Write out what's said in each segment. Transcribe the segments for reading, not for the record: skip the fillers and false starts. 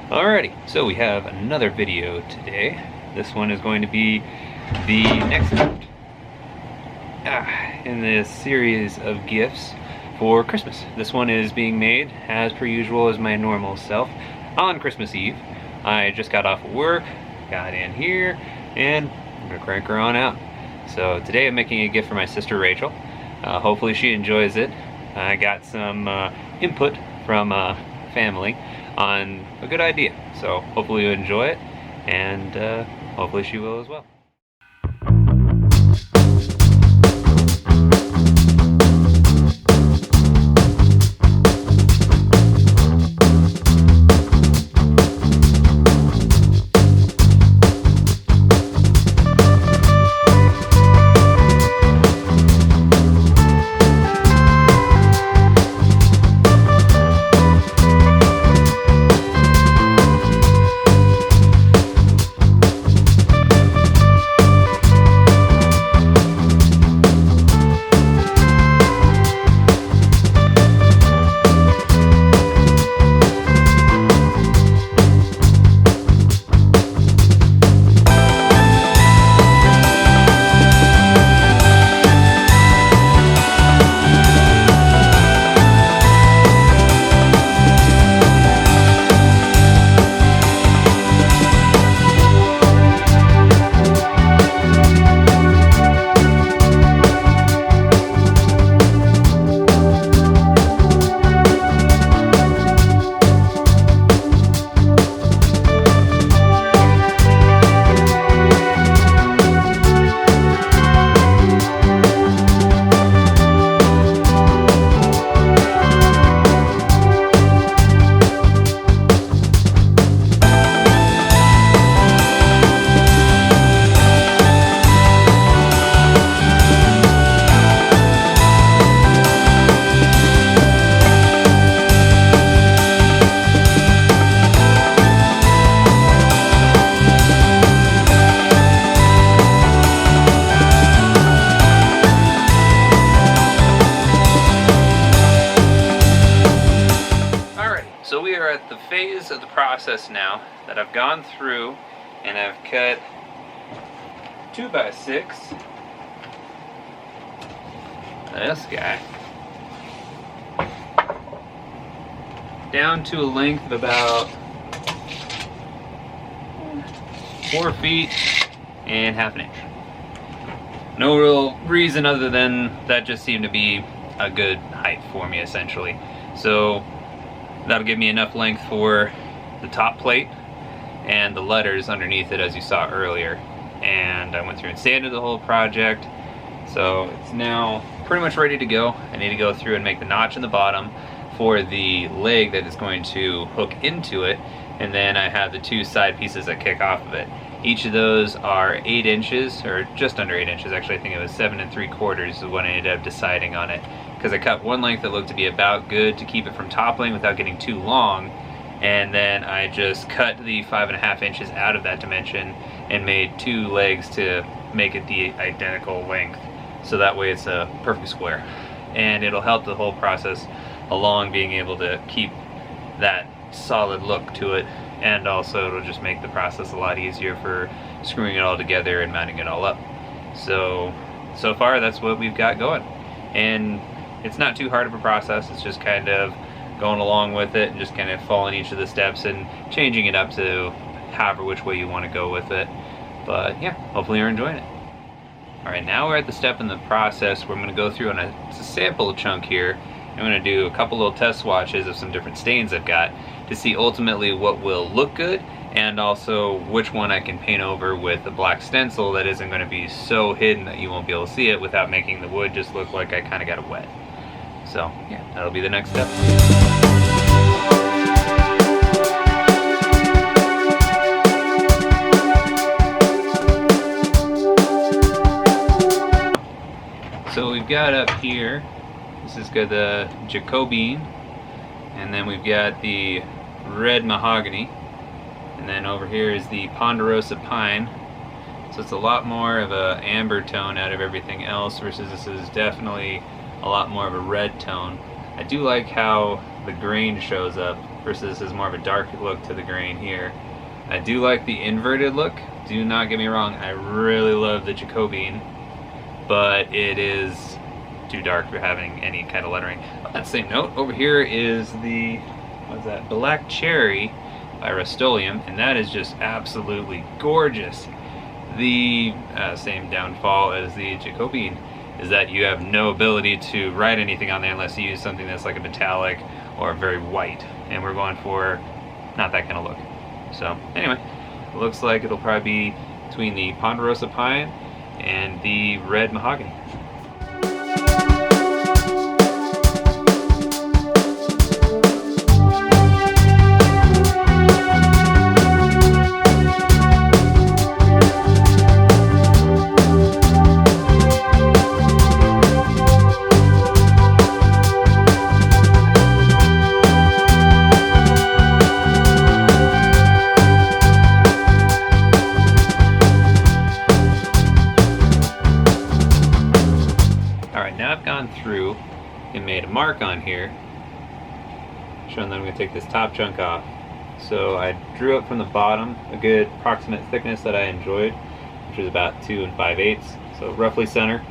Alrighty, so we have another video today. This one is going to be the next gift in this series of gifts for Christmas. This one is being made, as per usual, as my normal self, on Christmas Eve. I just got off of work, got in here, and I'm gonna crank her on out. So today I'm making a gift for my sister Rachel. Hopefully she enjoys it. I got some input from family on a good idea, so hopefully you enjoy it, and hopefully she will as well. So we are at the phase of the process now that I've gone through, and I've cut 2x6, this guy, down to a length of about 4 feet and ½ inch. No real reason other than that just seemed to be a good height for me, essentially. So that'll give me enough length for the top plate and the letters underneath it, as you saw earlier. And I went through and sanded the whole project, so it's now pretty much ready to go. I need to go through and make the notch in the bottom for the leg that is going to hook into it, and then I have the 2 side pieces that kick off of it. Each of those are 8 inches, or just under 8 inches actually. I think it was 7 3/4 is when I ended up deciding on it, because I cut one length that looked to be about good to keep it from toppling without getting too long, and then I just cut the 5½ inches out of that dimension and made 2 legs to make it the identical length, so that way it's a perfect square, and it'll help the whole process along, being able to keep that solid look to it, and also it'll just make the process a lot easier for screwing it all together and mounting it all up. So far that's what we've got going, and it's not too hard of a process. It's just kind of going along with it and just kind of following each of the steps and changing it up to however which way you want to go with it. But yeah, hopefully you're enjoying it. Alright, now we're at the step in the process where I'm going to go through on a sample chunk here. I'm going to do a couple little test swatches of some different stains I've got to see ultimately what will look good, and also which one I can paint over with a black stencil that isn't going to be so hidden that you won't be able to see it without making the wood just look like I kind of got it wet. So yeah, that'll be the next step. So we've got up here, this has got the Jacobine, and then we've got the red mahogany, and then over here is the Ponderosa Pine. So it's a lot more of a amber tone out of everything else, versus this is definitely a lot more of a red tone. I do like how the grain shows up versus this is more of a dark look to the grain here. I do like the inverted look, do not get me wrong, I really love the Jacobine, but it is too dark for having any kind of lettering. On that same note, over here is the, what's that, Black Cherry by Rust-Oleum, and that is just absolutely gorgeous. The same downfall as the Jacobine is that you have no ability to write anything on there unless you use something that's like a metallic or very white, and we're going for not that kind of look. So anyway, it looks like it'll probably be between the Ponderosa Pine and the Red Mahogany. Through and made a mark on here showing that I'm going to take this top chunk off. So I drew up from the bottom a good approximate thickness that I enjoyed, which was about 2 5/8, so roughly center,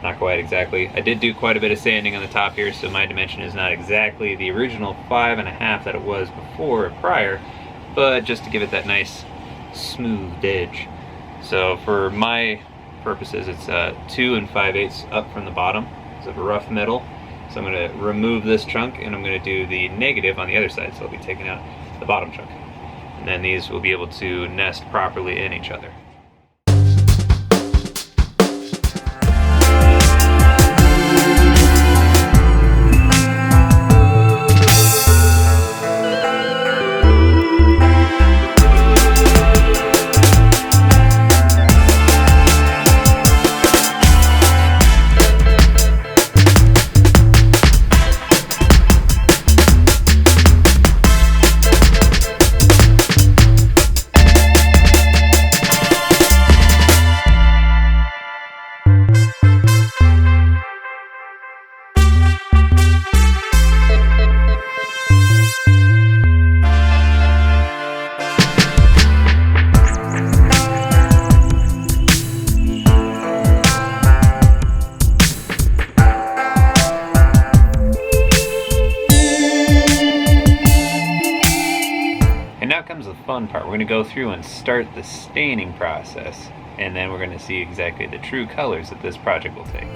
not quite exactly. I did do quite a bit of sanding on the top here, so my dimension is not exactly the original 5.5 that it was before or prior, but just to give it that nice smooth edge. So for my purposes, it's 2 5/8 up from the bottom. Of a rough middle. So I'm going to remove this chunk and I'm going to do the negative on the other side, so I'll be taking out the bottom chunk. And then these will be able to nest properly in each other. Comes the fun part. We're going to go through and start the staining process, and then we're going to see exactly the true colors that this project will take.